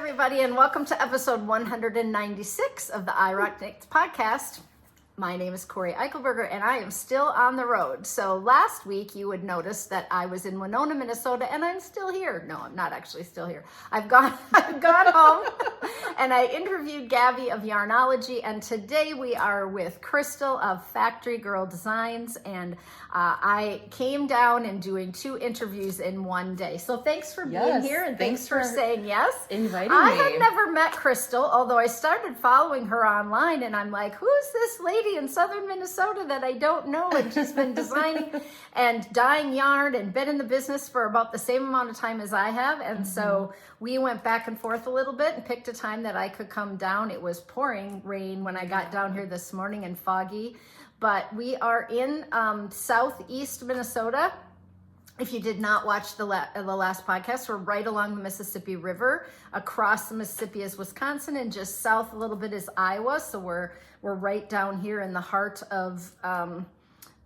everybody, and welcome to episode 196 of the I Rock Knits podcast. My name is Cori Eichelberger, and I am still on the road. So last week, you would notice that I was in Winona, Minnesota, and I'm still here. No, I'm not actually still here. I've gone home, and I interviewed Gabby of Yarnology, and today we are with Crystal of Factory Girl Designs, and I came down and doing 2 interviews in one day. So thanks for being here, and thanks for saying yes. Inviting me. I had never met Crystal, although I started following her online, and I'm like, who's this lady in southern Minnesota that I don't know? And she's been designing and dyeing yarn and been in the business for about the same amount of time as I have. And so we went back and forth a little bit and picked a time that I could come down. It was pouring rain when I got down here this morning and foggy, but we are in southeast Minnesota. If you did not watch the last podcast, we're right along the Mississippi River. Across the Mississippi is Wisconsin, and just south a little bit is Iowa. So we're right down here in the heart of the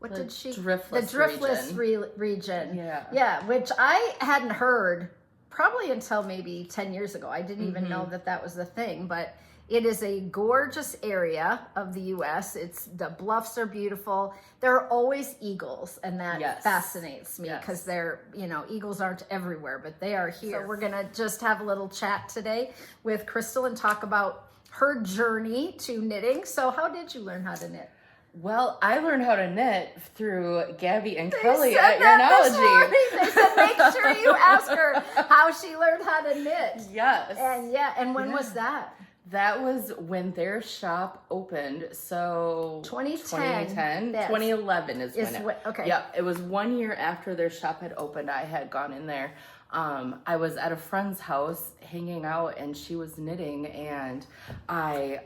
driftless region. Yeah, which I hadn't heard probably until maybe 10 years ago. I didn't even know that was the thing, but it is a gorgeous area of the U.S. The bluffs are beautiful. There are always eagles, and that fascinates me because they're, eagles aren't everywhere, but they are here. So we're going to just have a little chat today with Crystal and talk about her journey to knitting. So how did you learn how to knit? Well, I learned how to knit through Gabby and Kelly at Yarnology. They said make sure you ask her how she learned how to knit. Yes. And when was that? That was when their shop opened. So 2010, 2011 is when it. Okay. Yeah, it was 1 year after their shop had opened. I had gone in there. I was at a friend's house hanging out, and she was knitting, and I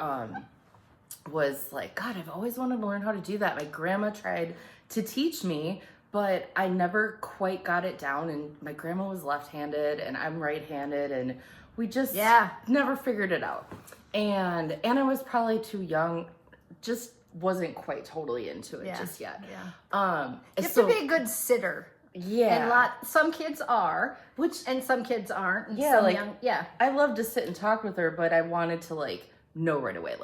was like, God, I've always wanted to learn how to do that. My grandma tried to teach me, but I never quite got it down. And my grandma was left-handed, and I'm right-handed, and we just never figured it out. And I was probably too young, just wasn't quite totally into it just yet. Yeah. You have to be a good sitter. Yeah. And some kids are, and some kids aren't. And I love to sit and talk with her, but I wanted to know right away.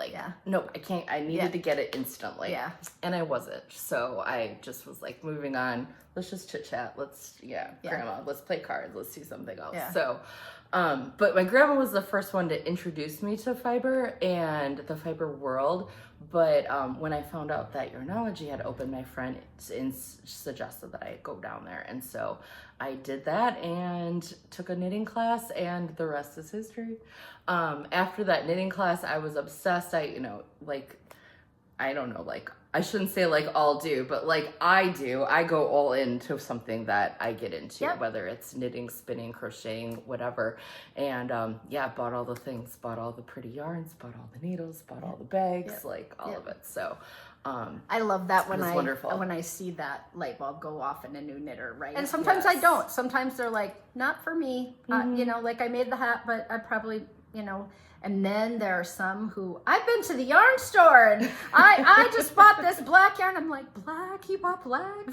No, I can't. I needed to get it instantly. Yeah. And I wasn't. So I just was moving on. Let's just chit chat. Grandma, let's play cards. Let's do something else. Yeah. So, but my grandma was the first one to introduce me to fiber and the fiber world. But when I found out that Yarnology had opened, my friend suggested that I go down there. And so I did that and took a knitting class, and the rest is history. After that knitting class, I was obsessed. I shouldn't say all do, but I do. I go all into something that I get into, whether it's knitting, spinning, crocheting, whatever. And bought all the things, bought all the pretty yarns, bought all the needles, bought all the bags, all of it. So I love that when I see that light bulb go off in a new knitter, right? And sometimes I don't. Sometimes they're not for me. I made the hat, but I probably, And then there are some who, I've been to the yarn store and I just bought this black yarn. I'm like, black? You bought black?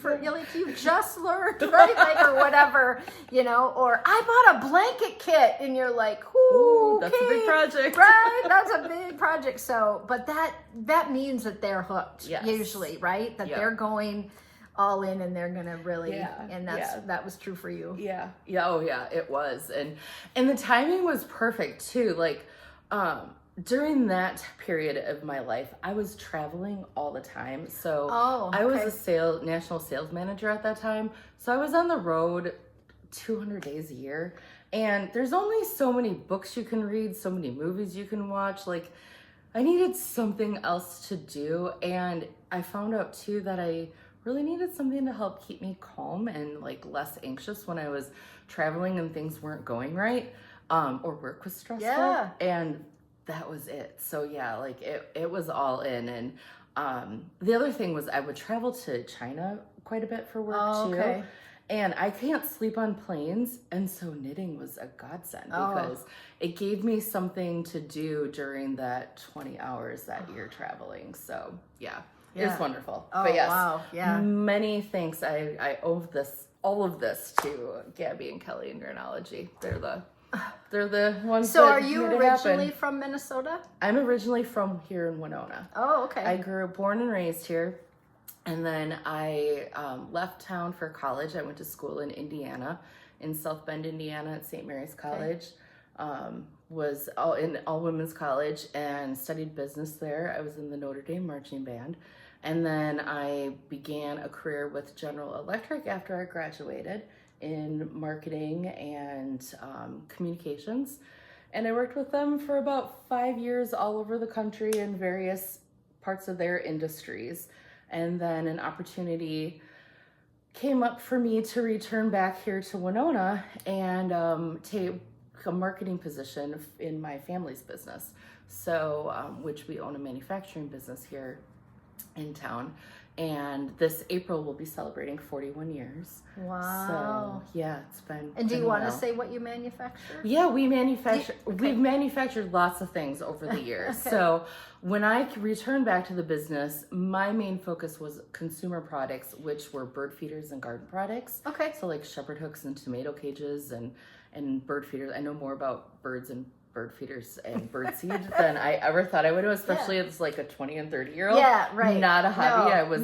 You just learned, right? Or whatever, or I bought a blanket kit, and you're like, ooh, that's a big project. Right? That's a big project. So, but that means that they're hooked, usually, right? That they're going all in, and they're gonna really, and that was true for you. Yeah. Oh yeah, it was. And the timing was perfect too. During that period of my life, I was traveling all the time. So I was a national sales manager at that time. So I was on the road 200 days a year, and there's only so many books you can read, so many movies you can watch. I needed something else to do, and I found out too that I really needed something to help keep me calm and less anxious when I was traveling and things weren't going right. Or work was stressful, and that was it. So it was all in. And the other thing was I would travel to China quite a bit for work too, and I can't sleep on planes, and so knitting was a godsend because it gave me something to do during that 20 hours that you're traveling. So it was wonderful. But yes, many thanks. I owe all of this to Gabby and Kelly and Yarnology. They're the They're the ones So that are you made it originally happen. from Minnesota? I'm originally from here in Winona. Oh, okay. I grew born and raised here. And then I left town for college. I went to school in Indiana, in South Bend, Indiana at St. Mary's College. Was in all women's college and studied business there. I was in the Notre Dame marching band. And then I began a career with General Electric after I graduated in marketing and communications. And I worked with them for about 5 years all over the country in various parts of their industries. And then an opportunity came up for me to return back here to Winona and take a marketing position in my family's business. So, which we own a manufacturing business here in town. And this April we'll be celebrating 41 years. Wow. So, yeah, it's been. And do you want to say what you manufacture? Yeah, we manufacture. We've manufactured lots of things over the years. Okay. So when I returned back to the business, my main focus was consumer products, which were bird feeders and garden products. Okay. So like shepherd hooks and tomato cages and bird feeders. I know more about birds and bird feeders and bird seed than I ever thought I would, especially as like a 20 and 30-year-old. Yeah, right. Not a hobby I was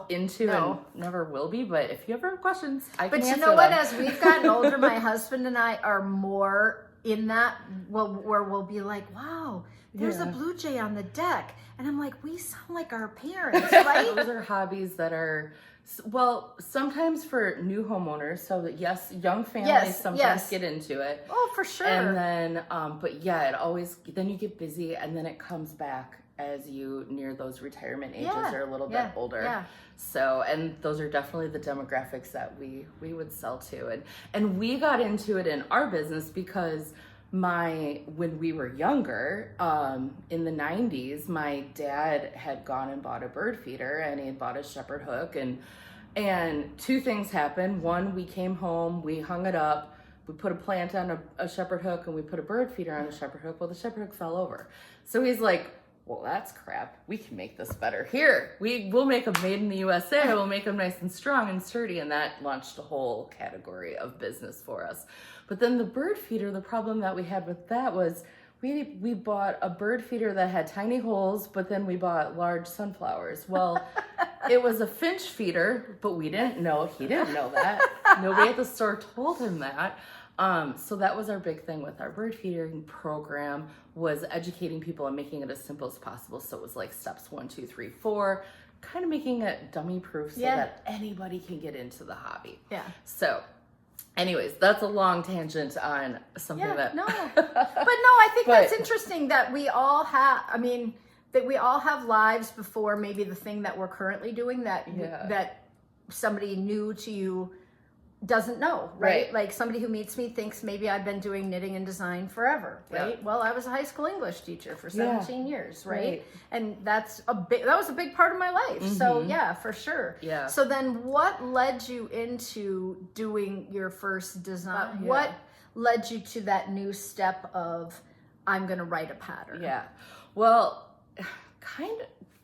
into No. and never will be. But if you ever have questions, I can But you answer know what? them. As we've gotten older, my husband and I are more in that, where we'll be like, wow, there's a blue jay on the deck. And I'm like, we sound like our parents, right? Those are hobbies that are, well, sometimes for new homeowners, so that yes, young families sometimes get into it. Oh, for sure. And then, but yeah, it always, then you get busy and then it comes back as you near those retirement ages or a little bit older. Yeah. So, and those are definitely the demographics that we would sell to. And we got into it in our business because when we were younger, in the 90s, my dad had gone and bought a bird feeder and he had bought a shepherd hook and two things happened. One, we came home, we hung it up, we put a plant on a shepherd hook and we put a bird feeder on the shepherd hook. Well, the shepherd hook fell over. So he's like, well, that's crap. We can make this better. Here, we'll make them made in the USA. We'll make them nice and strong and sturdy. And that launched a whole category of business for us. But then the bird feeder, the problem that we had with that was we bought a bird feeder that had tiny holes, but then we bought large sunflowers. Well, it was a finch feeder, but we didn't know. He didn't know that. Nobody at the store told him that. So that was our big thing with our bird feeding program, was educating people and making it as simple as possible. So it was like steps 1, 2, 3, 4, kind of making it dummy proof so that anybody can get into the hobby. Yeah. So anyways, that's a long tangent on something that... No. But no, I think that's interesting that we all have, that we all have lives before maybe the thing that we're currently doing that somebody new to you doesn't know, right? Like somebody who meets me thinks maybe I've been doing knitting and design forever, right? Yeah. Well, I was a high school English teacher for 17 years, right? And that was a big part of my life. Mm-hmm. So yeah, for sure. Yeah. So then what led you into doing your first design? What led you to that new step of, I'm going to write a pattern? Yeah. Well,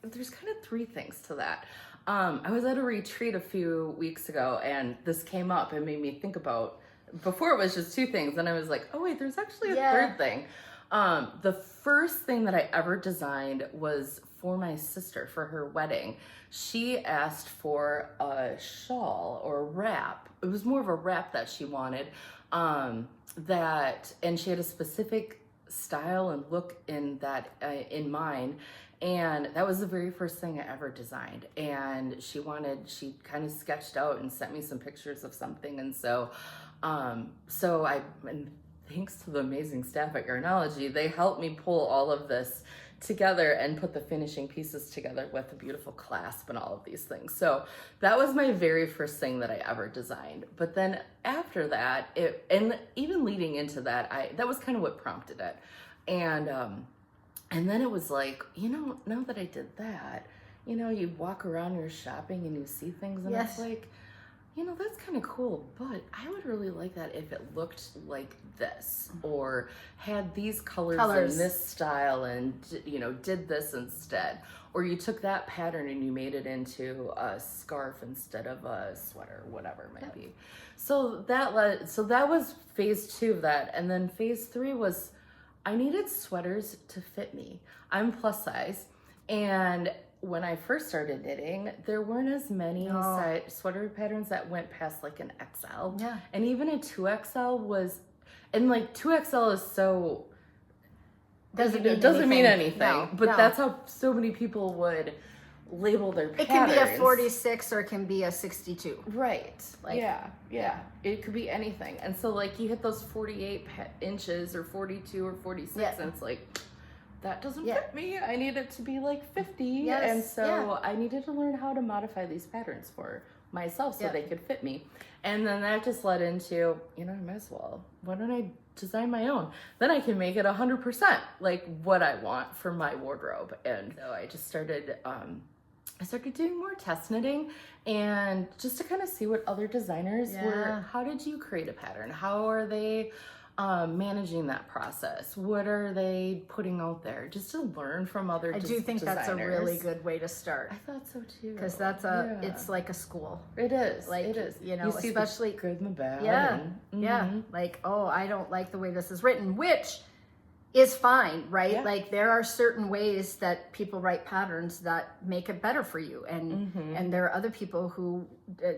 there's kind of three things to that. I was at a retreat a few weeks ago and this came up and made me think about, before it was just two things and I was like, oh wait, there's actually a third thing. The first thing that I ever designed was for my sister for her wedding. She asked for a shawl or a wrap. It was more of a wrap that she wanted, and she had a specific style and look in in mind. And that was the very first thing I ever designed. And she kind of sketched out and sent me some pictures of something. And so thanks to the amazing staff at Garnology, they helped me pull all of this together and put the finishing pieces together with a beautiful clasp and all of these things. So that was my very first thing that I ever designed. But then after that, and even leading into that, that was kind of what prompted it. And then it was like, now that I did that, you walk around, you're shopping and you see things and it's like, you know, that's kind of cool, but I would really like that if it looked like this, or had these colors in this style and, you know, did this instead. Or you took that pattern and you made it into a scarf instead of a sweater, whatever it might be. So that was phase 2 of that. And then phase 3 was I needed sweaters to fit me. I'm plus size, and when I first started knitting, there weren't as many sweater patterns that went past like an XL. Yeah. And even a 2XL was, and like 2XL is so, doesn't mean anything. No, but that's how so many people would label their patterns. It can be a 46 or it can be a 62. Right. Like, yeah. It could be anything. And so like you hit those 48 inches or 42 or 46 and it's like, that doesn't fit me. I need it to be like 50. Yes. And so I needed to learn how to modify these patterns for myself so they could fit me. And then that just led into, you know, I might as well, why don't I design my own? Then I can make it 100% like what I want for my wardrobe. And so I just started, I started doing more test knitting and just to kind of see what other designers were. How did you create a pattern? How are they managing that process? What are they putting out there? Just to learn from other designers. I do think that's a really good way to start. I thought so too. Because it's like a school. It is. Like, it is. You know, you see especially the good and the bad. Yeah. Yeah. Like, oh, I don't like the way this is written, which is fine, right? Yeah. Like there are certain ways that people write patterns that make it better for you. And and there are other people who,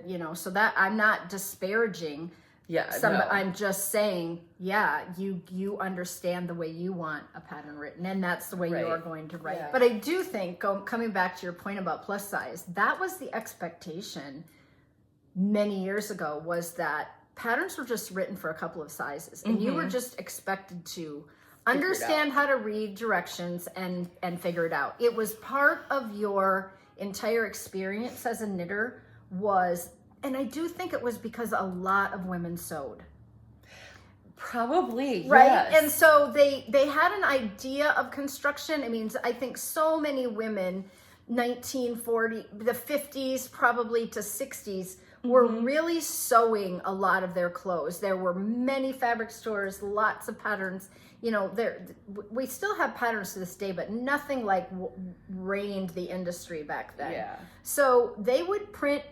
you know, so that I'm not disparaging. I'm just saying, you understand the way you want a pattern written, and that's the way you are going to write. But I do think, coming back to your point about plus size, that was the expectation many years ago, was that patterns were just written for a couple of sizes, and you were just expected to understand how to read directions and figure it out. It was part of your entire experience as a knitter was. And I do think it was because a lot of women sewed. Probably, right? Yes. And so they had an idea of construction. I mean, I think so many women, 1940, the 50s, probably to 60s, were really sewing a lot of their clothes. There were many fabric stores, lots of patterns. You know, we still have patterns to this day, but nothing like reigned the industry back then. Yeah. So they would print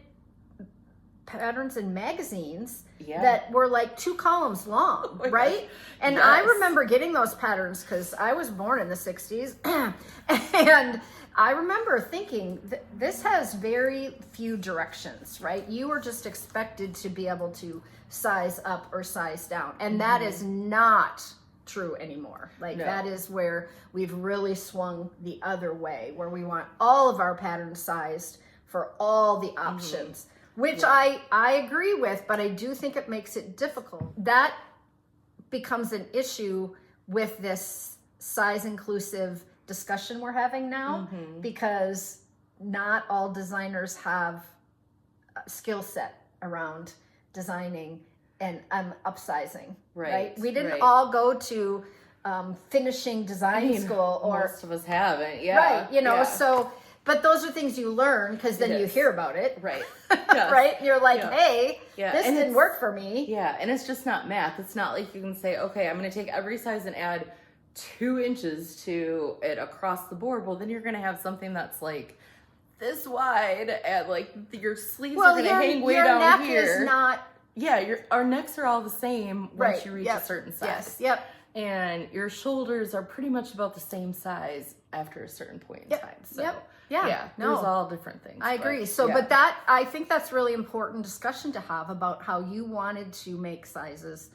patterns in magazines that were like 2 columns long, right? And I remember getting those patterns because I was born in the 60s. And I remember thinking, this has very few directions, right? You were just expected to be able to size up or size down. And that is not true anymore. Like that is where we've really swung the other way, where we want all of our patterns sized for all the options. Which I agree with, but I do think it makes it difficult. That becomes an issue with this size inclusive discussion we're having now, because not all designers have a skill set around designing and upsizing, right? We didn't all go to finishing design school, or most of us haven't, right? You know, so. But those are things you learn because then you hear about it. Right. Right? And you're like, hey, this didn't work for me. Yeah. And it's just not math. It's not like you can say, okay, I'm going to take every size and add 2 inches to it across the board. Well, then you're going to have something that's like this wide, and like your sleeves are going to hang way down here. Your neck is not. Yeah. Our necks are all the same once you reach a certain size. And your shoulders are pretty much about the same size after a certain point in time. So there's all different things. I agree. So, but that, I think that's really important discussion to have about how you wanted to make sizes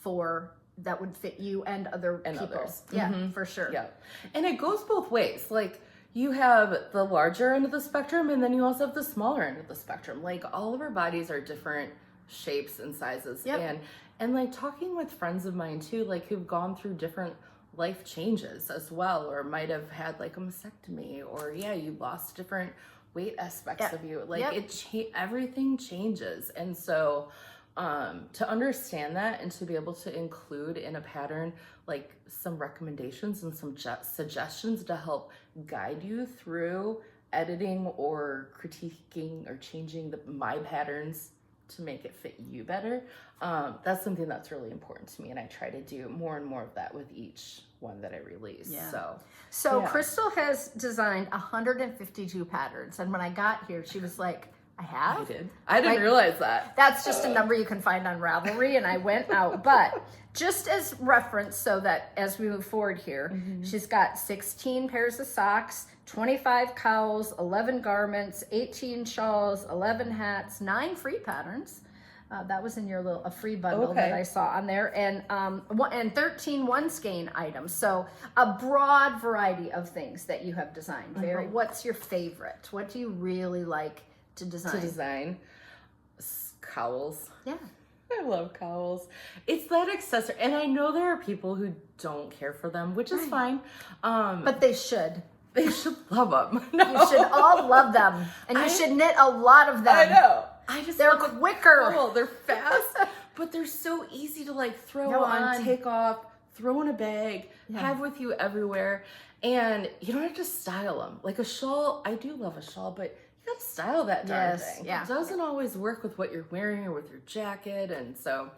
that would fit you and other people. Others. Yeah, for sure. Yeah. And it goes both ways. Like you have the larger end of the spectrum, and then you also have the smaller end of the spectrum. Like all of our bodies are different shapes and sizes. And like talking with friends of mine too, like who've gone through different life changes as well, or might have had like a mastectomy, or you lost different weight aspects of you. Like everything changes. And so to understand that and to be able to include in a pattern like some recommendations and some suggestions to help guide you through editing or critiquing or changing my patterns to make it fit you better. That's something that's really important to me, and I try to do more and more of that with each one that I release. So Crystal has designed 152 patterns, and when I got here, she was like, I have? I didn't realize that. That's just a number you can find on Ravelry, and I went out. But just as reference, so that as we move forward here, she's got 16 pairs of socks, 25 cowls, 11 garments, 18 shawls, 11 hats, 9 free patterns. That was in your a free bundle that I saw on there, and 13 one skein items. So a broad variety of things that you have designed. Very. What's your favorite? What do you really like to design? Cowls. Yeah. I love cowls. It's that accessory, and I know there are people who don't care for them, which is fine. But they should. They should love them. You should all love them, and you should knit a lot of them. I know. They're quicker. They're fast, but they're so easy to like throw on, take off, throw in a bag, have with you everywhere, and you don't have to style them. Like a shawl, I do love a shawl, but you gotta style that darn thing. Yeah. It doesn't always work with what you're wearing or with your jacket, and so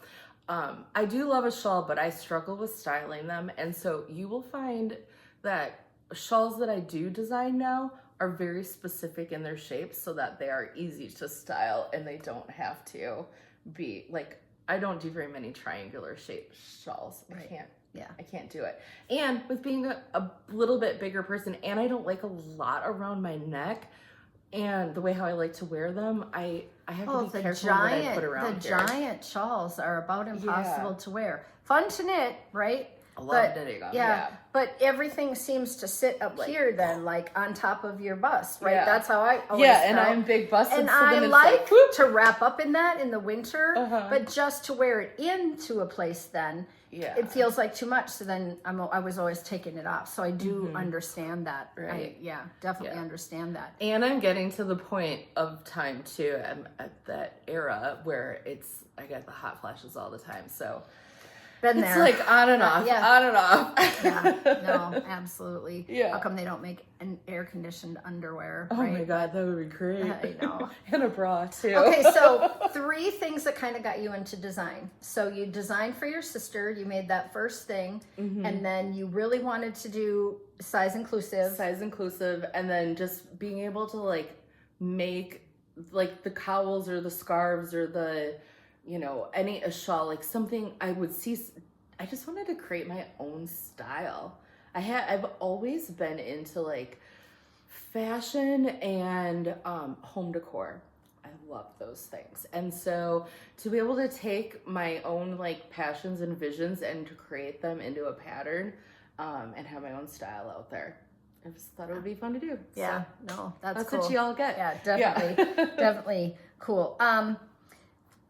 I do love a shawl, but I struggle with styling them, and so you will find that shawls that I do design now are very specific in their shapes so that they are easy to style and they don't have to be like, I don't do very many triangular shaped shawls. I can't do it. And with being a little bit bigger person, and I don't like a lot around my neck, and the way how I like to wear them, I have to be careful what I put around here. The giant shawls are about impossible to wear. Fun to knit, right? I love knitting them. Yeah. But everything seems to sit up here then, like on top of your bust, right? Yeah. That's how I always and I'm big busted. And so I then like to wrap up in that in the winter, but just to wear it into a place then, it feels like too much. So then I was always taking it off. So I do understand that. Right. I definitely understand that. And I'm getting to the point of time too. I'm at that era where I get the hot flashes all the time. So Been it's there. like on and off, on and off. No, absolutely. How come they don't make an air-conditioned underwear? Oh my God, that would be great. I know. And a bra too. Okay, so 3 things that kind of got you into design. So you designed for your sister, you made that first thing, and then you really wanted to do size inclusive, and then just being able to like make like the cowls or the scarves or the a shawl, like something I would see. I just wanted to create my own style. I've always been into like fashion and home decor. I love those things. And so to be able to take my own like passions and visions and to create them into a pattern and have my own style out there, I just thought it would be fun to do. Yeah, so that's cool. What y'all get. Yeah, definitely. Definitely cool.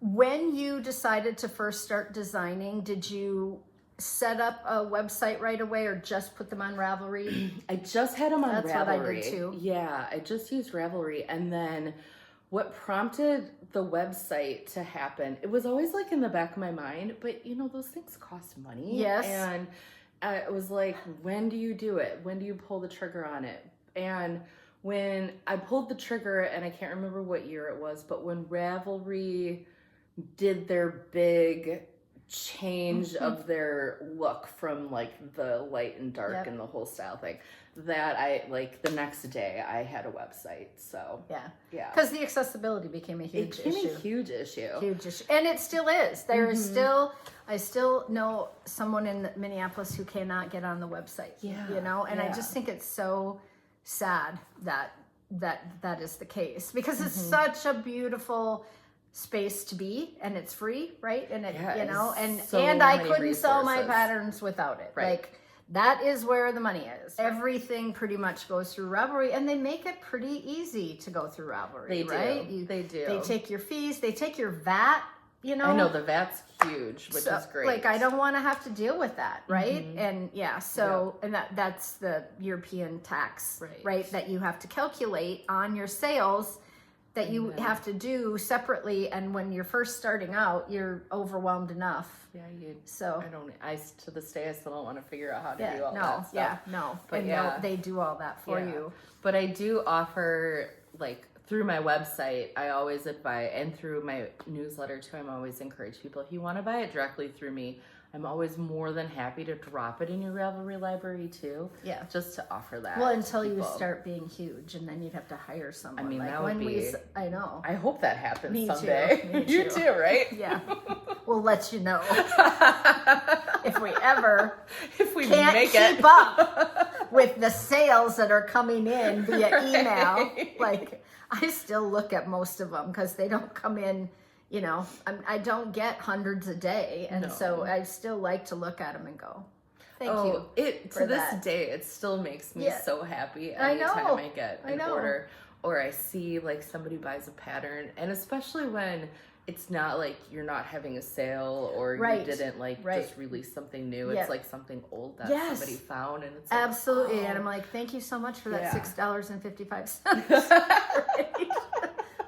When you decided to first start designing, did you set up a website right away or just put them on Ravelry? I just had them on Ravelry. That's what I did too. Yeah, I just used Ravelry. And then what prompted the website to happen, it was always like in the back of my mind, but those things cost money. Yes. And it was like, when do you do it? When do you pull the trigger on it? And when I pulled the trigger, and I can't remember what year it was, but when Ravelry did their big change of their look from like the light and dark and the whole style thing, that I like the next day I had a website. So yeah, because the accessibility became a huge issue. Huge issue, and it still is. There is still, I still know someone in Minneapolis who cannot get on the website. And I just think it's so sad that is the case, because it's such a beautiful space to be, and it's free, right? And and I couldn't sell my patterns without it. Right. Like that is where the money is. Everything pretty much goes through Ravelry, and they make it pretty easy to go through Ravelry. They do. Right? They do. They take your fees. They take your VAT. I know the VAT's huge, which is great. Like I don't want to have to deal with that, right? And and that's the European tax, right? That you have to calculate on your sales, that you have to do separately, and when you're first starting out, you're overwhelmed enough. I to this day I still don't want to figure out how to do all that stuff. But they do all that for you. But I do offer like through my website, I always advise, and through my newsletter too, I'm always encourage people, if you want to buy it directly through me, I'm always more than happy to drop it in your Ravelry library too. Yeah. Just to offer that. Well, until you start being huge, and then you'd have to hire someone. I mean, like that would be. I know. I hope that happens Me someday. Too. Me You too, right? Yeah. We'll let you know if we can't make keep it up with the sales that are coming in via email. Like, I still look at most of them because they don't come in. You know, I don't get hundreds a day, and so I still like to look at them and go, "Thank you." To this day, it still makes me so happy anytime I get an order or I see like somebody buys a pattern, and especially when it's not like you're not having a sale or you didn't just release something new. It's like something old that somebody found, and it's like, absolutely. And I'm like, "Thank you so much for that $6.55."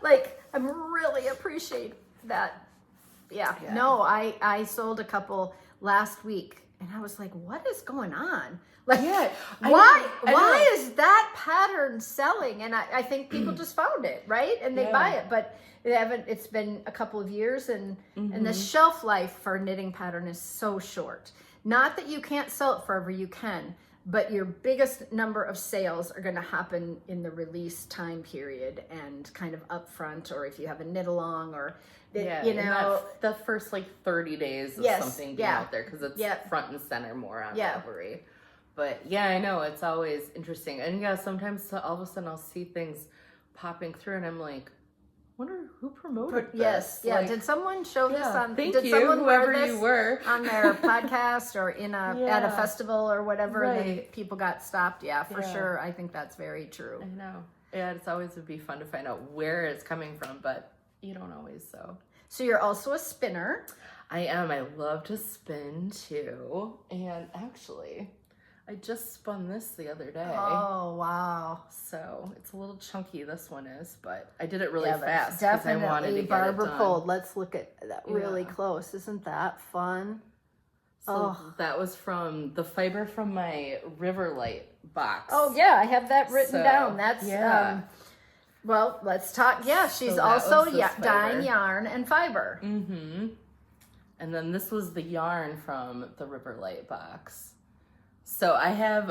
Like, I'm really appreciate that. No, I sold a couple last week, and I was like, what is going on? Like, why is that pattern selling? And I think people just found it, right? And they buy it, but it's been a couple of years, and the shelf life for a knitting pattern is so short. Not that you can't sell it forever, you can, but your biggest number of sales are going to happen in the release time period and kind of upfront, or if you have a knit along, or you know, the first like 30 days of something being out there, because it's front and center more on Ravelry. But I know it's always interesting, and sometimes all of a sudden I'll see things popping through, and I'm like, wonder who promoted this. Like, did someone show this on? Thank did you, someone whoever wear this you were, on their podcast or in at a festival or whatever, and then people got stopped? Yeah, for sure. I think that's very true. I know. Yeah, it's always would be fun to find out where it's coming from, but you don't always. So you're also a spinner. I am. I love to spin too, and actually, I just spun this the other day. Oh, wow. So it's a little chunky, this one is, but I did it really fast because I definitely wanted to get barber it done. pulled. Let's look at that really close. Isn't that fun? So that was from the fiber from my Riverlight box. Oh, yeah, I have that written down. That's, well, let's talk. Yeah, she's so also dyeing yarn and fiber. Mm-hmm. And then this was the yarn from the Riverlight box. So I have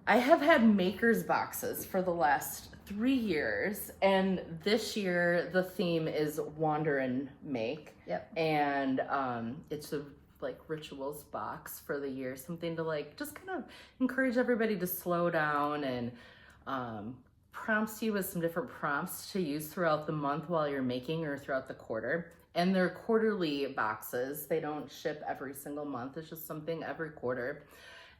had maker's boxes for the last 3 years, and this year the theme is Wander and Make. Yep. And it's a like rituals box for the year, something to like just kind of encourage everybody to slow down, and prompts you with some different prompts to use throughout the month while you're making, or throughout the quarter. And they're quarterly boxes. They don't ship every single month. It's just something every quarter.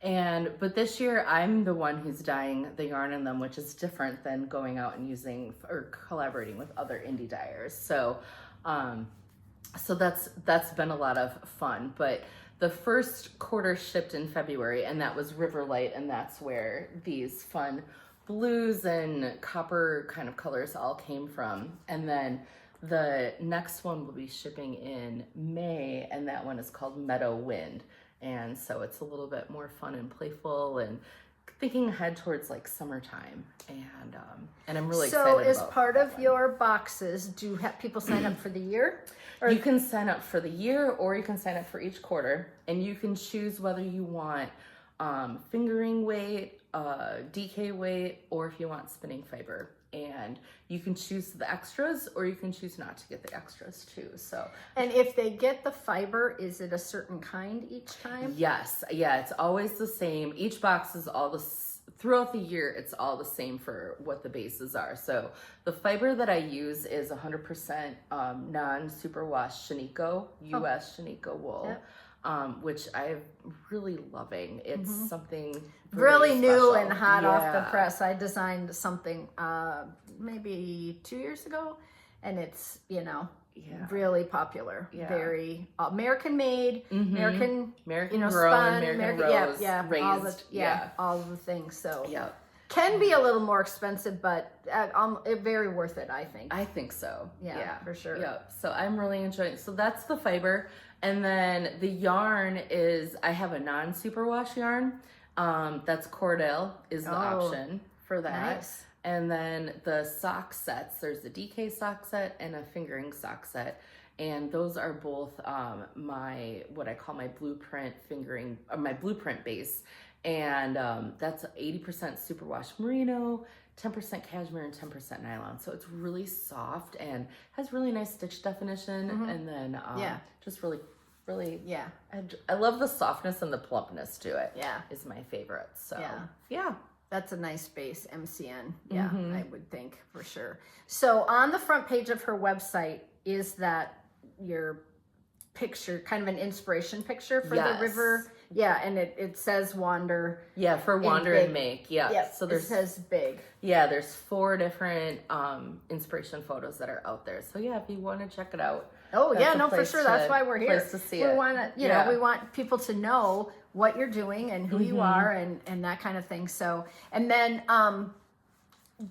But this year I'm the one who's dyeing the yarn in them, which is different than going out and using or collaborating with other indie dyers. So that's been a lot of fun. But the first quarter shipped in February, and that was Riverlight, and that's where these fun blues and copper kind of colors all came from. And then the next one will be shipping in May, and that one is called Meadow Wind. And so it's a little bit more fun and playful, and thinking ahead towards like summertime. And I'm really excited about So as part of your boxes, do people sign up for the year? Or you can sign up for the year, or you can sign up for each quarter, and you can choose whether you want fingering weight, DK weight, or if you want spinning fiber. And you can choose the extras, or you can choose not to get the extras too. So, and if they get the fiber, is it a certain kind each time? Yes, it's always the same. Each box is all throughout the year. It's all the same for what the bases are. So the fiber that I use is 100% non-superwash Shaniko, US Shaniko wool. Yep. Which I'm really loving. It's something really new special. And hot off the press. I designed something maybe 2 years ago, and it's really popular. Very American made, American grown, spun, American rose, raised, all the things. So can be a little more expensive, but very worth it, I think. I think so. Yeah, for sure. Yeah. So I'm really enjoying it. So that's the fiber. And then the yarn is, I have a non-superwash yarn. That's Cordell is the option for that. Nice. And then the sock sets, there's a DK sock set and a fingering sock set. And those are both what I call my blueprint fingering, my blueprint base. And that's 80% superwash merino, 10% cashmere, and 10% nylon. So it's really soft and has really nice stitch definition. And then just really, I love the softness and the plumpness to it. Yeah. Is my favorite. So yeah. That's a nice base, MCN. Yeah, I would think for sure. So on the front page of her website, is that your picture, kind of an inspiration picture for the river? Yeah, and it says wander. Yeah, for wander and make. Yeah. Yep, so it says big. Yeah, there's 4 different inspiration photos that are out there. So yeah, if you want to check it out. Oh yeah, no, for sure. That's why we're here. Place to see it. We want to, you know, we want people to know what you're doing and who you are and that kind of thing. So, and then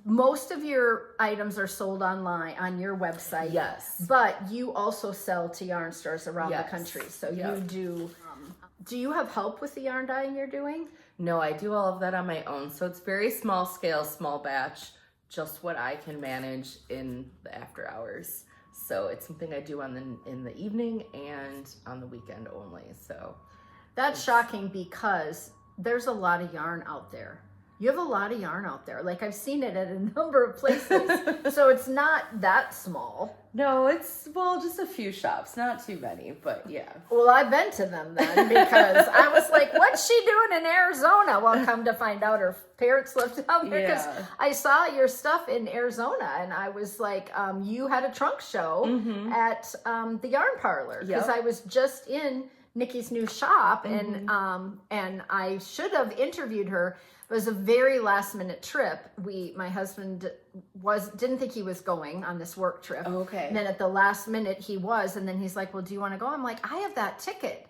most of your items are sold online on your website. Yes. But you also sell to yarn stores around the country. So you do you have help with the yarn dyeing you're doing? No, I do all of that on my own. So it's very small scale, small batch, just what I can manage in the after hours. So it's something I do in the evening and on the weekend only. So that's shocking because there's a lot of yarn out there. You have a lot of yarn out there. Like I've seen it at a number of places. So it's not that small. No, it's, well, just a few shops, not too many, but yeah. Well, I've been to them then because I was like, what's she doing in Arizona? Well, come to find out her parents lived out there because I saw your stuff in Arizona and I was like, you had a trunk show at the yarn parlor because I was just in Nikki's new shop and I should have interviewed her. It was a very last minute trip. My husband didn't think he was going on this work trip. Oh, okay. And then at the last minute he was, and then he's like, well, do you want to go? I'm like, I have that ticket.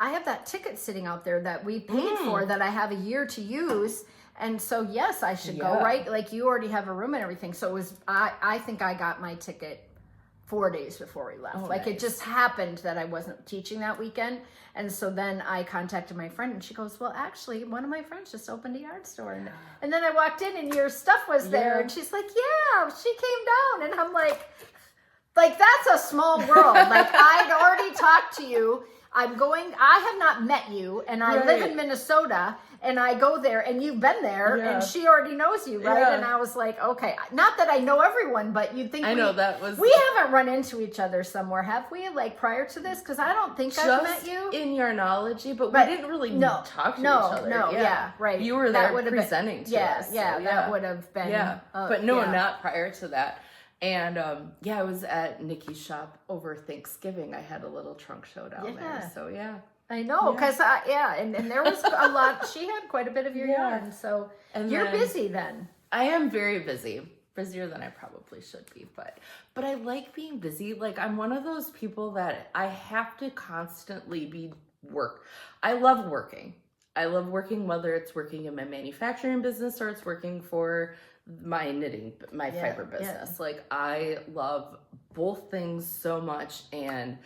I have that ticket sitting out there that we paid for that I have a year to use. And so, yes, I should go, right? Like you already have a room and everything. So it was, I think I got my ticket 4 days before we left. It just happened that I wasn't teaching that weekend. And so then I contacted my friend and she goes, well, actually, one of my friends just opened a yarn store. And then I walked in and your stuff was there. And she's like, yeah, she came down. And I'm like, that's a small world. Like I'd already talked to you. I have not met you and I live in Minnesota and I go there and you've been there and she already knows you, right? And I was like, okay, not that I know everyone, but you'd think we haven't run into each other somewhere, have we? Like prior to this? Because I don't think I've met you. In Yarnology, but we didn't really talk to each other. No, right. You were there presenting to us. That would have been. But not prior to that. And I was at Nikki's shop over Thanksgiving. I had a little trunk show down there. So I know, because and there was a lot. She had quite a bit of your yarn, so you're busy then. I am very busy, busier than I probably should be, but I like being busy. Like I'm one of those people that I have to constantly I love working. I love working, whether it's working in my manufacturing business or it's working for my knitting, my fiber business. Like I love both things so much and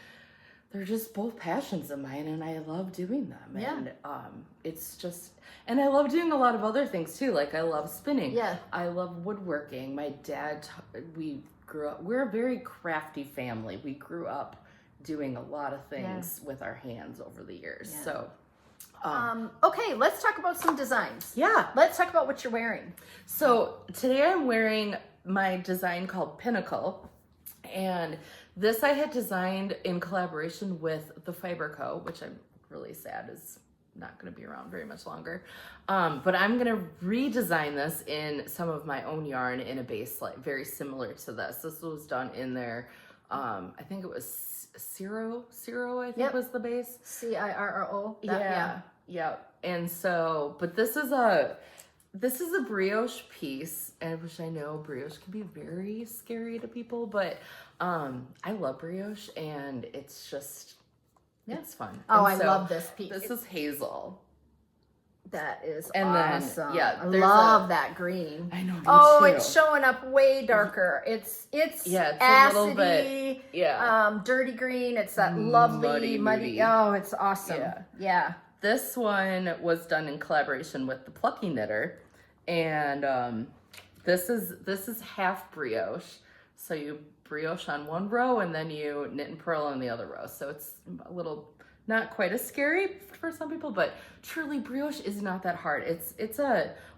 they're just both passions of mine and I love doing them. And it's just, and I love doing a lot of other things too. Like I love spinning. I love woodworking. My dad, we're a very crafty family. We grew up doing a lot of things with our hands over the years. So okay, let's talk about some designs. Let's talk about what you're wearing. So today I'm wearing my design called Pinnacle, and this I had designed in collaboration with the Fiber Co., which I'm really sad is not going to be around very much longer. But I'm going to redesign this in some of my own yarn in a base like very similar to this. This was done in their, I think it was Ciro, I think was the base. Ciro. And so, but this is a brioche piece, and which I know brioche can be very scary to people, but I love brioche, and it's just it's fun. Oh, I love this piece. This is Hazel. That is and awesome. Then, I love that green. I know. Oh, it's showing up way darker. It's acidy, a little bit, dirty green. It's that lovely muddy. Oh, it's awesome. Yeah. This one was done in collaboration with the Plucky Knitter, and This is half brioche. So you brioche on one row and then you knit and purl on the other row. So it's a little, not quite as scary for some people, but truly brioche is not that hard.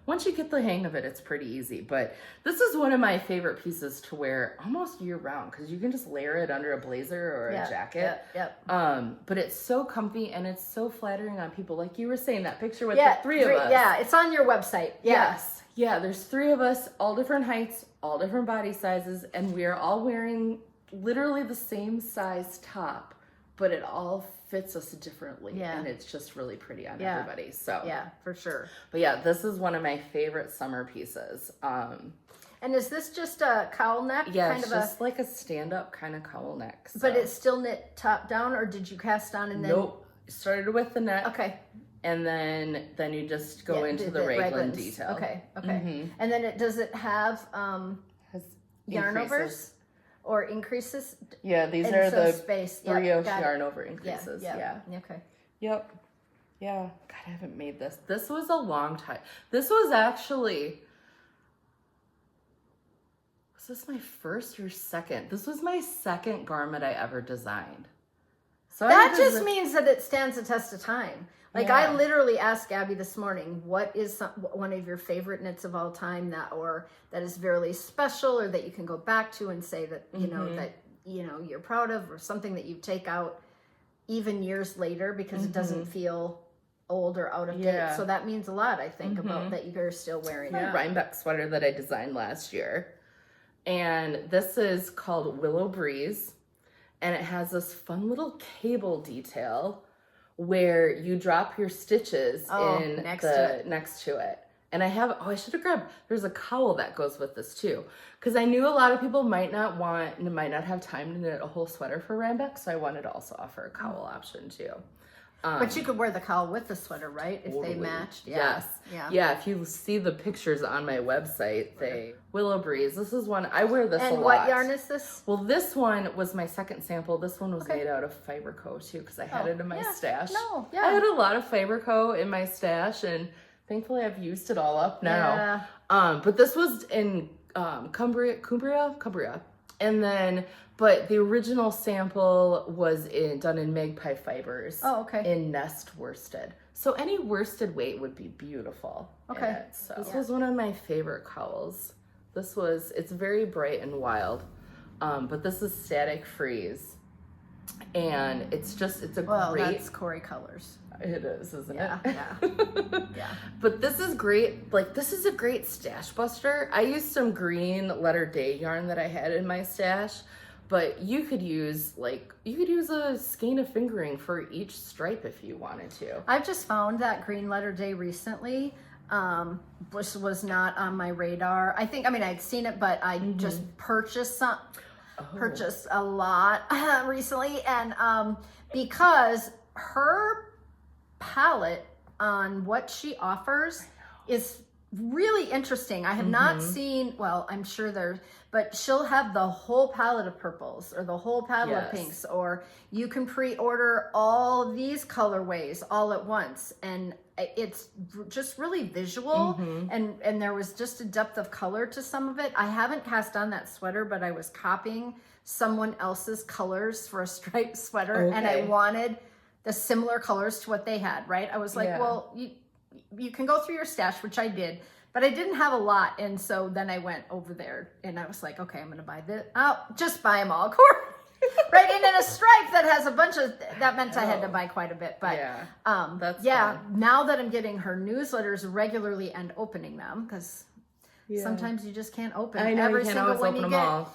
Once you get the hang of it, it's pretty easy. But this is one of my favorite pieces to wear almost year round because you can just layer it under a blazer or a jacket. But it's so comfy and it's so flattering on people. Like you were saying, that picture with the three of us. Yeah, it's on your website. Yes. Yeah, there's 3 of us, all different heights, all different body sizes, and we are all wearing literally the same size top, but it all fits us differently. Yeah. And it's just really pretty on everybody. So yeah, for sure. But yeah, this is one of my favorite summer pieces. And is this just a cowl neck? Yeah, kind it's of just like a stand-up kind of cowl neck. So. But it's still knit top down, or did you cast on and then? Nope. Started with the neck. Okay. And then you just go into the raglan detail. Okay. Mm-hmm. And then does it have yarn overs or increases? Yeah, these are the brioche yarn over increases. Yeah. Okay. Yep. Yeah. God, I haven't made this. This was a long time. This was actually, was this my first or second? This was my second garment I ever designed. So that just means that it stands the test of time. Like I literally asked Gabby this morning, what is one of your favorite knits of all time that is very special, or that you can go back to and say that, you know, that, you know, you're proud of, or something that you take out even years later because it doesn't feel old or out of date. So that means a lot, I think, about that you're still wearing it. Rhinebeck sweater that I designed last year. And this is called Willow Breeze. And it has this fun little cable detail where you drop your stitches next to it. And I should have grabbed, there's a cowl that goes with this too. Because I knew a lot of people might not have time to knit a whole sweater for Rhinebeck, so I wanted to also offer a cowl option too. But you could wear the cowl with the sweater, right? If they matched. Yes. Yeah, if you see the pictures on my website, Willow Breeze. This is one, I wear this a lot. And what yarn is this? Well, this one was my second sample. This one was made out of Fiberco too, because I had it in my stash. I had a lot of Fiberco in my stash, and thankfully I've used it all up now. But this was in Cumbria. And then, but the original sample was done in magpie fibers. In nest worsted. So any worsted weight would be beautiful. So this was one of my favorite cowls. It's very bright and wild. But this is Static Freeze. And it's a great. That's Cori colors. It is, isn't it? Yeah. But this is great. Like, this is a great stash buster. I used some green Letter Day yarn that I had in my stash, but you could use a skein of fingering for each stripe if you wanted to. I've just found that green Letter Day recently, which was not on my radar. I'd seen it, but I just purchased a lot recently, and because her palette on what she offers is really interesting. I have not seen, well, I'm sure but she'll have the whole palette of purples or the whole palette of pinks, or you can pre-order all these colorways all at once, and it's just really visual, and there was just a depth of color to some of it. I haven't cast on that sweater, but I was copying someone else's colors for a striped sweater, and I wanted the similar colors to what they had, right? I was like, well, you can go through your stash, which I did, but I didn't have a lot. And so then I went over there and I was like, okay, I'm going to buy this. Oh, just buy them all. Right. And then a stripe that has a bunch of, that meant I had to buy quite a bit. But that's fun. Now that I'm getting her newsletters regularly and opening them, because sometimes you just can't open every single one you get.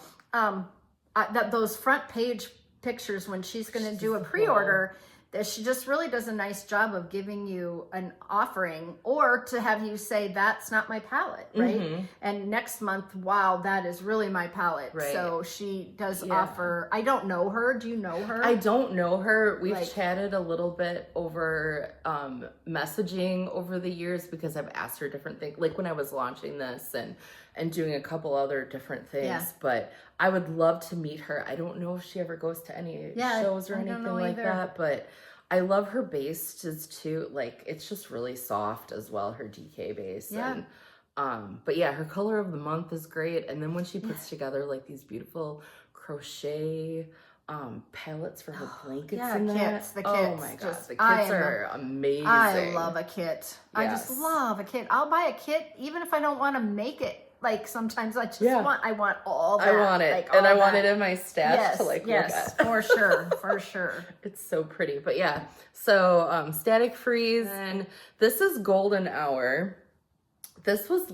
Those front page pictures when she's going to do a pre-order, that she just really does a nice job of giving you an offering, or to have you say, that's not my palette, right? And next month, wow, that is really my palette. So she does offer. I don't know her. Do you know her? I don't know her. We've chatted a little bit over messaging over the years, because I've asked her different things, like when I was launching this and doing a couple other different things. But I would love to meet her. I don't know if she ever goes to any shows or anything like that, but I love her bases too. Like, it's just really soft as well, her DK base. And But yeah, her color of the month is great. And then when she puts together like these beautiful crochet palettes for her blankets and that. The kits. Oh my god, the kits are amazing. I love a kit. Yes. I just love a kit. I'll buy a kit even if I don't want to make it. Like sometimes I just I want all that. I want it. Like, and I want it in my stash to like look at. for sure. For sure. It's so pretty. But yeah. So Static Freeze. And this is Golden Hour. This was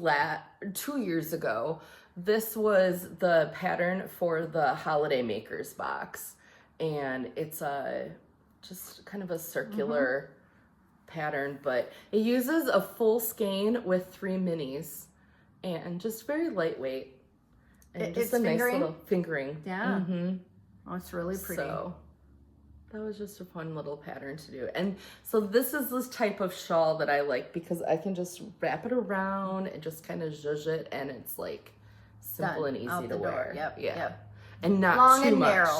2 years ago. This was the pattern for the Holiday Makers box. And it's just kind of a circular pattern, but it uses a full skein with 3 minis. And just very lightweight. And just a nice little fingering. Yeah. Oh, it's really pretty. So that was just a fun little pattern to do. And so this is this type of shawl that I like because I can just wrap it around and just kind of zhuzh it, and it's like simple and easy to wear. Yep. And not long too and much. narrow.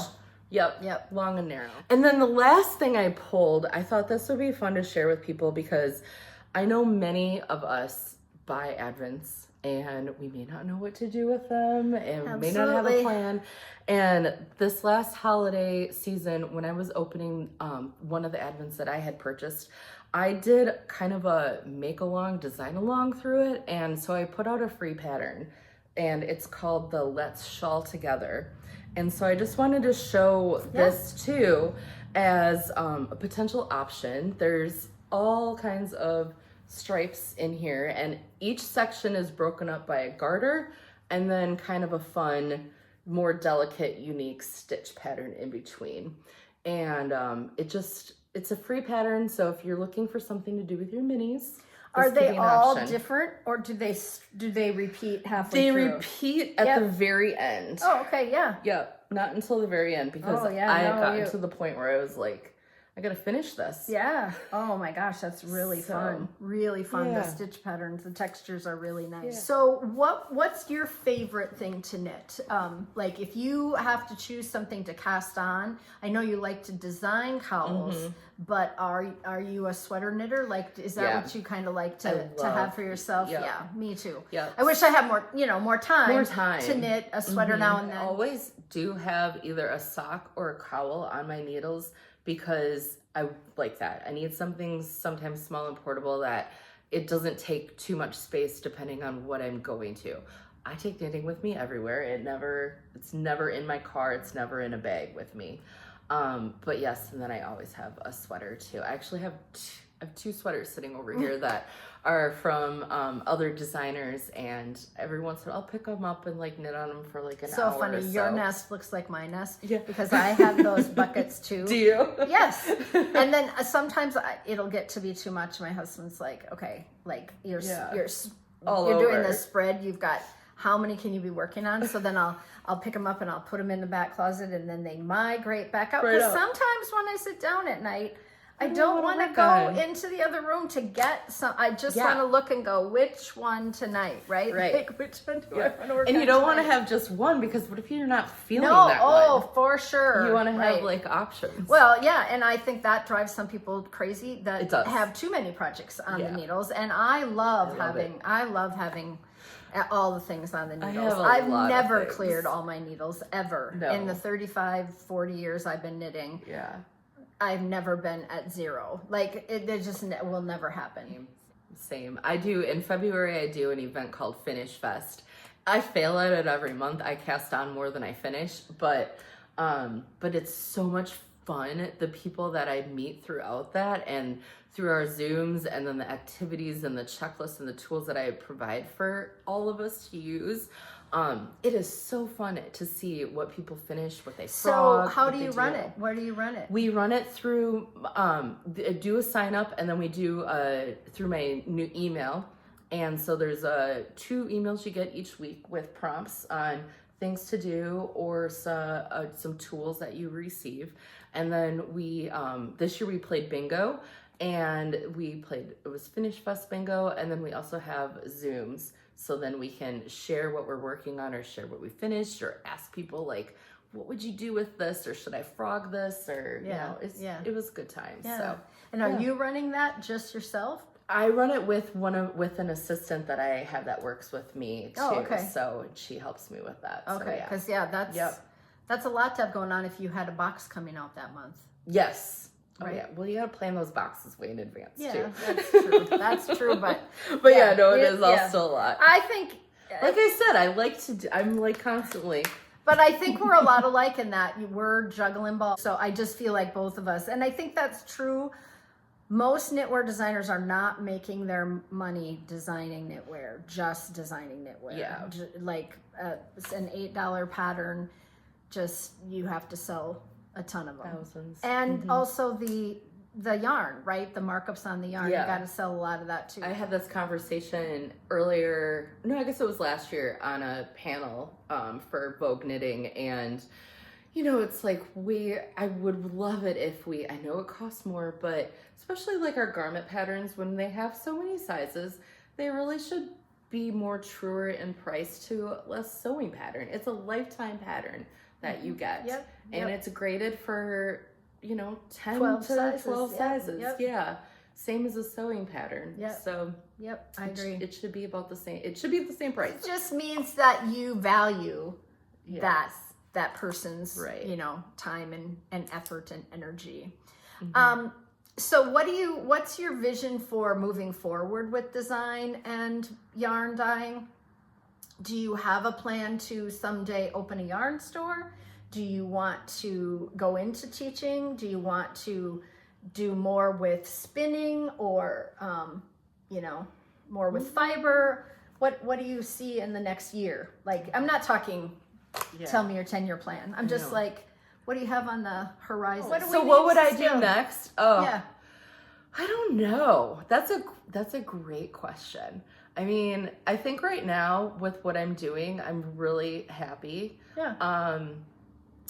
Yep. Long and narrow. And then the last thing I pulled, I thought this would be fun to share with people because I know many of us buy Advents and we may not know what to do with them and we may not have a plan. And this last holiday season, when I was opening one of the Advents that I had purchased, I did kind of a make along, design along through it. And so I put out a free pattern and it's called the Let's Shawl Together. And so I just wanted to show this too as a potential option. There's all kinds of stripes in here, and each section is broken up by a garter and then kind of a fun, more delicate, unique stitch pattern in between. And it's a free pattern, so if you're looking for something to do with your minis, are they all different, or do they repeat halfway through? They repeat at the very end. Oh, okay, yeah. Yep, not until the very end because I had gotten to the point where I was like, I gotta finish this. Yeah. Oh my gosh, that's really fun. Really fun. The stitch patterns, the textures are really nice. Yeah. So what's your favorite thing to knit? Like if you have to choose something to cast on, I know you like to design cowls, but are you a sweater knitter? Like is that what you kind of like to have for yourself? Yep. Yeah, me too. Yeah. I wish I had more time to knit a sweater now and then. I always do have either a sock or a cowl on my needles, because I like that. I need something sometimes small and portable that it doesn't take too much space depending on what I'm going to. I take knitting with me everywhere. It's never in my car. It's never in a bag with me. But yes, and then I always have a sweater too. I actually have two sweaters sitting over here that are from other designers, and every once in a while I'll pick them up and like knit on them for like an hour. So funny, your nest looks like my nest because I have those buckets too. Do you? Yes. And then sometimes it'll get to be too much. My husband's like, okay, like you're doing this spread. You've got how many can you be working on? So then I'll pick them up and I'll put them in the back closet, and then they migrate back out. Because sometimes when I sit down at night, I don't want to go into the other room to get some. I just want to look and go, which one tonight, right? Like, which one do I want to work on? And you don't want to have just one, because what if you're not feeling that one? Oh, for sure. You want to have like options. Well, yeah, and I think that drives some people crazy that have too many projects on the needles. And I love having all the things on the needles. I've never cleared all my needles ever in the 35, 40 years I've been knitting. Yeah. I've never been at zero. Like it just will never happen. Same. In February I do an event called Finish Fest. I fail at it every month. I cast on more than I finish, but it's so much fun. The people that I meet throughout that and through our Zooms, and then the activities and the checklists and the tools that I provide for all of us to use. It is so fun to see what people finish, what they frog. So how do you run it? Where do you run it? We run it through, do a sign up, and then we do through my new email. And so there's 2 emails you get each week with prompts on things to do or some tools that you receive. And then we, this year we played bingo, and it was Finish Fest bingo. And then we also have Zooms. So then we can share what we're working on, or share what we finished, or ask people like, what would you do with this? Or should I frog this? Or, it was good times. Yeah. So, and are you running that just yourself? I run it with with an assistant that I have that works with me too. Oh, okay. So she helps me with that. Okay, because that's a lot to have going on if you had a box coming out that month. Yes. Right. Oh, yeah. Well, you got to plan those boxes way in advance too. Yeah, that's true. That's true, but it is all still a lot. I think, like I said, I'm like constantly. But I think we're a lot alike in that we're juggling balls. So I just feel like both of us, and I think that's true. Most knitwear designers are not making their money designing knitwear, just designing knitwear. Yeah. Like it's an $8 pattern, just you have to sell a ton of them. Thousands. And also the yarn, right? The markups on the yarn. Yeah. You got to sell a lot of that too. I had this conversation earlier, no, I guess it was last year on a panel for Vogue Knitting, and it's like I would love it if I know it costs more, but especially like our garment patterns, when they have so many sizes, they really should be more truer in price to a sewing pattern. It's a lifetime pattern that you get. Yep. And it's graded for, 10 12 to 12 sizes. Yep. Yeah. Same as a sewing pattern. Yep. So I agree. It should be about the same. It should be the same price. It just means that you value that person's, time and effort and energy. So what's your vision for moving forward with design and yarn dyeing? Do you have a plan to someday open a yarn store? Do you want to go into teaching? Do you want to do more with spinning or, more with fiber? What do you see in the next year? Like, I'm not talking, tell me your 10-year plan. I'm just like, what do you have on the horizon? What would I do next? Oh, yeah. I don't know. That's a great question. I mean, I think right now with what I'm doing, I'm really happy. Yeah.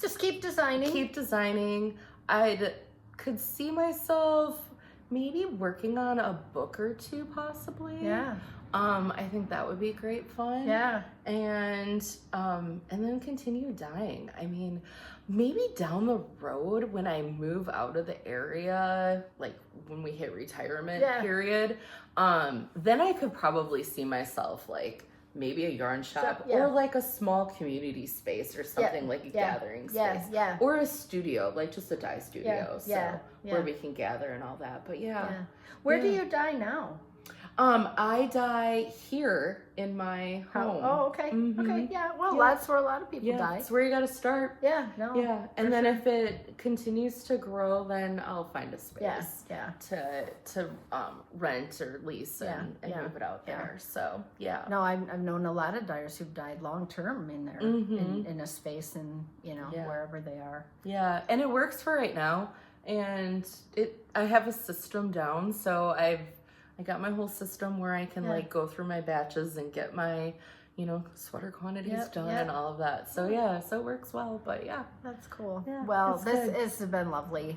Just keep designing. Could see myself maybe working on a book or two possibly. Yeah. I think that would be great fun. Yeah. And then continue dyeing. I mean, maybe down the road when I move out of the area, like when we hit retirement period, then I could probably see myself like maybe a yarn shop or like a small community space or something like a gathering space. Yeah. Or a studio, like just a dye studio. Where we can gather and all that. But Where do you dye now? I dye here in my home. Oh, okay. Okay. Yeah. Well, that's where a lot of people dye. That's where you got to start. Yeah. No. Yeah. And then if it continues to grow, then I'll find a space. To rent or lease and move it out there. So No, I've known a lot of dyers who've dyed long term in there in a space and wherever they are. Yeah. And it works for right now. And I have a system down, so I got my whole system where I can like go through my batches and get my, sweater quantities done and all of that. So so it works well, but that's cool. Yeah, well, this has been lovely.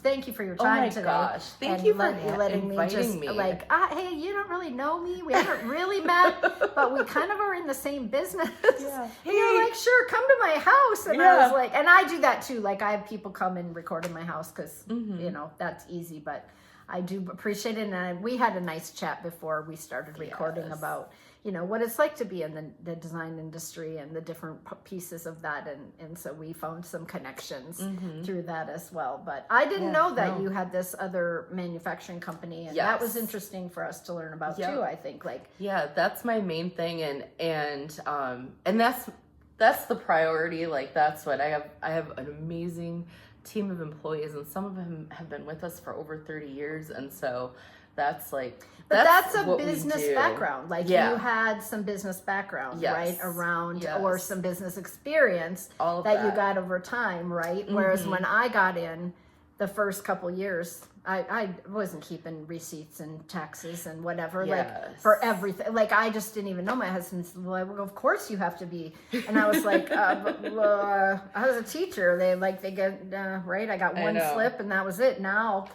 Thank you for your time today. Oh my gosh. Thank you for letting me like, hey, you don't really know me. We haven't really met, but we kind of are in the same business. Yeah. Hey. And you're like, sure, come to my house. And I was like, and I do that too. Like I have people come and record in my house because, that's easy, but I do appreciate it. And we had a nice chat before we started recording about, what it's like to be in the design industry and the different pieces of that. And so we found some connections through that as well. But I didn't know that you had this other manufacturing company. And that was interesting for us to learn about too, I think. That's my main thing. And that's the priority. Like that's what I have an amazing team of employees, and some of them have been with us for over 30 years, and so that's a business background. Like you had some business background, right, around or some business experience all of that you got over time, right? Whereas when I got in the first couple years, I wasn't keeping receipts and taxes and whatever, like for everything. Like I just didn't even know. My husband's like, well, of course you have to be. And I was like, I was a teacher. They get, right. I got one slip and that was it. Now,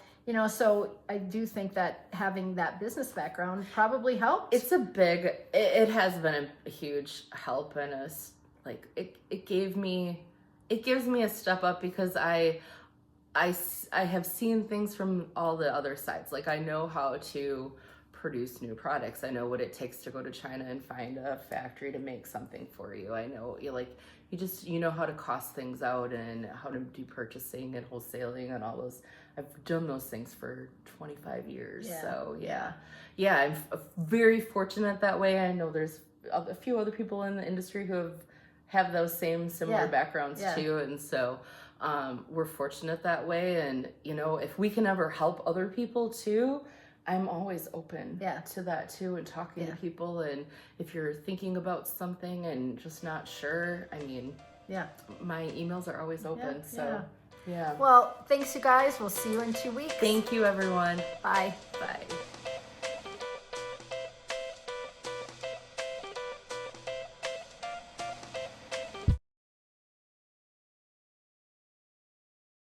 so I do think that having that business background probably helped. It has been a huge help in us. Like it gives me a step up because I have seen things from all the other sides. Like I know how to produce new products. I know what it takes to go to China and find a factory to make something for you. I know you know how to cost things out and how to do purchasing and wholesaling and all those. I've done those things for 25 years. Yeah. So I'm very fortunate that way. I know there's a few other people in the industry who have those similar backgrounds too. And so we're fortunate that way. And, you know, if we can ever help other people too, I'm always open to that too, and talking to people. And if you're thinking about something and just not sure, I mean, my emails are always open. Yeah. Well, thanks you guys. We'll see you in 2 weeks. Thank you, everyone. Bye. Bye.